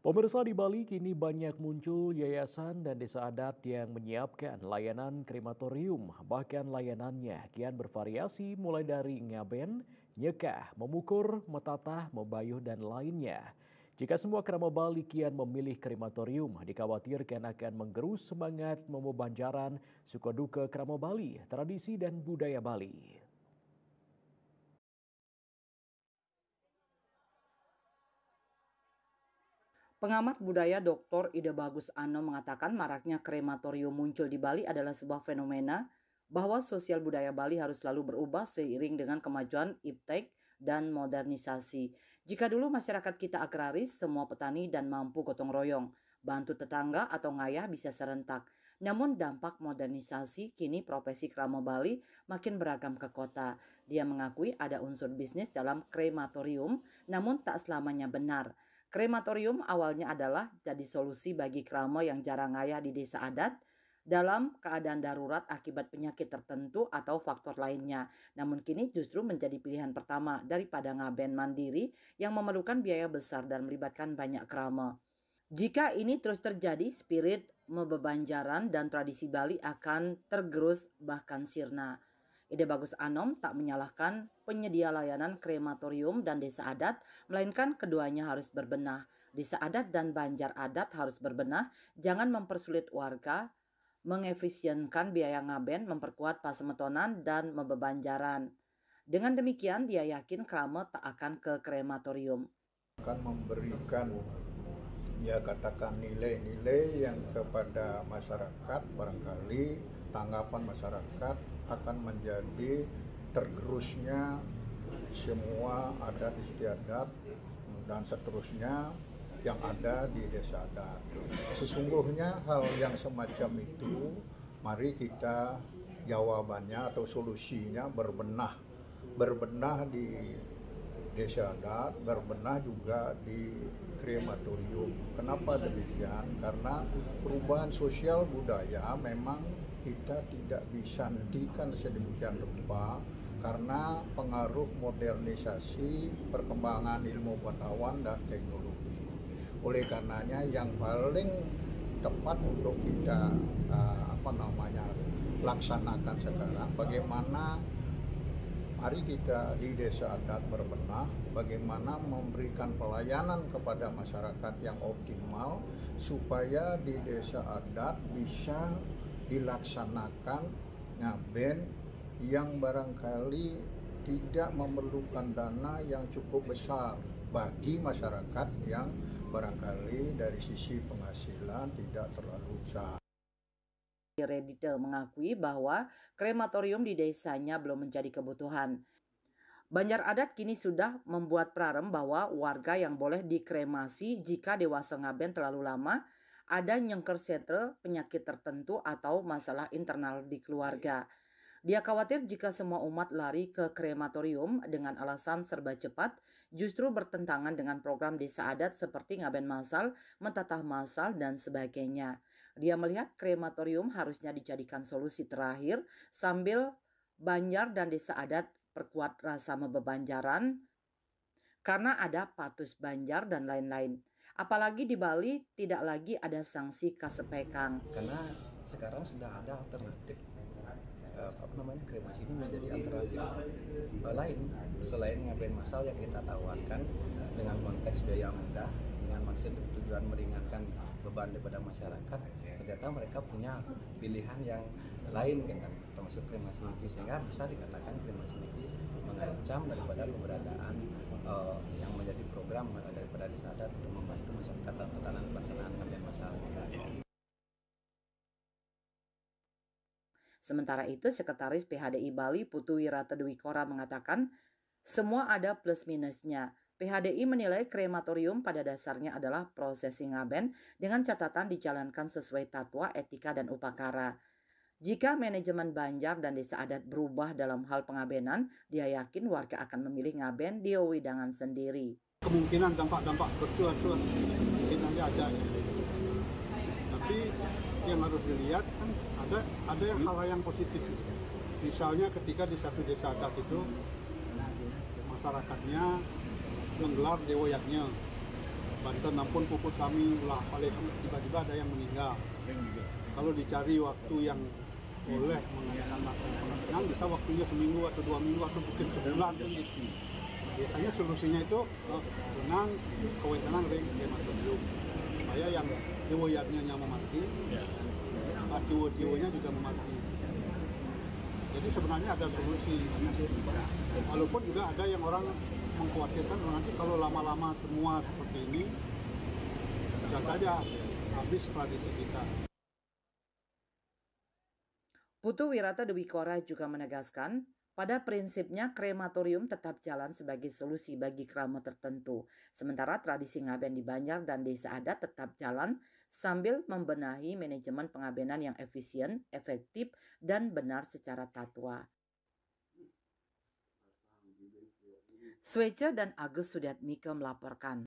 Pemirsa di Bali kini banyak muncul yayasan dan desa adat yang menyiapkan layanan krematorium. Bahkan layanannya kian bervariasi mulai dari ngaben, nyekah, memukur, metatah, membayuh dan lainnya. Jika semua keramat Bali kian memilih krematorium, dikhawatirkan akan menggerus semangat memobanjaran suka duka keramat Bali, tradisi dan budaya Bali. Pengamat budaya Dr. Ida Bagus Ano mengatakan maraknya krematorium muncul di Bali adalah sebuah fenomena bahwa sosial budaya Bali harus selalu berubah seiring dengan kemajuan iptek dan modernisasi. Jika dulu masyarakat kita agraris, semua petani dan mampu gotong royong, bantu tetangga atau ngayah bisa serentak. Namun dampak modernisasi kini profesi krama Bali makin beragam ke kota. Dia mengakui ada unsur bisnis dalam krematorium, namun tak selamanya benar. Krematorium awalnya adalah jadi solusi bagi krama yang jarang ngayah di desa adat dalam keadaan darurat akibat penyakit tertentu atau faktor lainnya. Namun kini justru menjadi pilihan pertama daripada ngaben mandiri yang memerlukan biaya besar dan melibatkan banyak krama. Jika ini terus terjadi, spirit mebebanjaran dan tradisi Bali akan tergerus bahkan sirna. Ide Bagus Anom tak menyalahkan penyedia layanan krematorium dan desa adat, melainkan keduanya harus berbenah. Desa adat dan banjar adat harus berbenah, jangan mempersulit warga, mengefisienkan biaya ngaben, memperkuat pasemetonan dan mebebanjaran. Dengan demikian, dia yakin krama tak akan ke krematorium. Akan memberikan katakan nilai-nilai yang kepada masyarakat, barangkali tanggapan masyarakat akan menjadi tergerusnya semua adat istiadat dan seterusnya yang ada di desa adat. Sesungguhnya hal yang semacam itu, mari kita jawabannya atau solusinya berbenah di desa adat, berbenah juga di krematorium. Kenapa demikian? Karena perubahan sosial budaya memang kita tidak bisa hentikan sedemikian rupa karena pengaruh modernisasi, perkembangan ilmu pengetahuan dan teknologi. Oleh karenanya yang paling tepat untuk kita laksanakan sekarang bagaimana mari kita di desa adat berbenah, bagaimana memberikan pelayanan kepada masyarakat yang optimal supaya di desa adat bisa dilaksanakan ngaben yang barangkali tidak memerlukan dana yang cukup besar bagi masyarakat yang barangkali dari sisi penghasilan tidak terlalu besar. Redite mengakui bahwa krematorium di desanya belum menjadi kebutuhan. Banjar adat kini sudah membuat prarem bahwa warga yang boleh dikremasi jika dewasa ngaben terlalu lama, ada nyengker setre, penyakit tertentu atau masalah internal di keluarga. Dia khawatir jika semua umat lari ke krematorium dengan alasan serba cepat, justru bertentangan dengan program desa adat seperti ngaben masal, mentatah masal, dan sebagainya. Dia melihat krematorium harusnya dijadikan solusi terakhir sambil Banjar dan desa adat perkuat rasa mebebanjaran karena ada patus Banjar dan lain-lain. Apalagi di Bali tidak lagi ada sanksi kasepekang. Karena sekarang sudah ada alternatif kremasi ini menjadi alternatif lain selain ngaben masal yang kita tawarkan dengan konteks biaya mudah dengan maksud tujuan meringankan beban daripada masyarakat. Ternyata mereka punya pilihan yang lain kan, termasuk kremasi niki, sehingga bisa dikatakan kremasi niki mengancam daripada keberadaan yang menjadi program daripada desa adat untuk membantu masyarakat dalam tatanan pelaksanaan ngaben masal. Sementara itu, Sekretaris PHDI Bali Putu Wirata Dwi Kora mengatakan, semua ada plus minusnya. PHDI menilai krematorium pada dasarnya adalah prosesi ngaben dengan catatan dijalankan sesuai tatwa, etika, dan upakara. Jika manajemen Banjar dan desa adat berubah dalam hal pengabenan, dia yakin warga akan memilih ngaben di wedangan sendiri. Kemungkinan dampak-dampak seperti itu mungkin ada ya. Tapi yang harus dilihat kan ada yang hal yang positif. Misalnya ketika di satu desa adat itu masyarakatnya menggelar dewoyatnya Banten ampun puput kami ulah paling tiba-tiba ada yang meninggal. Kalau dicari waktu yang boleh mengadakan penampungan bisa waktunya seminggu atau 2 minggu atau mungkin sebulan kan gitu. Biasanya solusinya itu benang kewenangan ring krematorium supaya yang jiwa-jiwanya mati, jiwa-jiwanya juga mati. Jadi sebenarnya ada solusi. Walaupun juga ada yang orang mengkhawatirkan nanti kalau lama-lama semua seperti ini bisa saja habis tradisi kita. Putu Wirata Dewi Kora juga menegaskan, pada prinsipnya krematorium tetap jalan sebagai solusi bagi keramat tertentu. Sementara tradisi ngaben di Banjar dan desa adat tetap jalan sambil membenahi manajemen pengabenan yang efisien, efektif, dan benar secara tatwa. Swece dan Agus Sudiatmike melaporkan.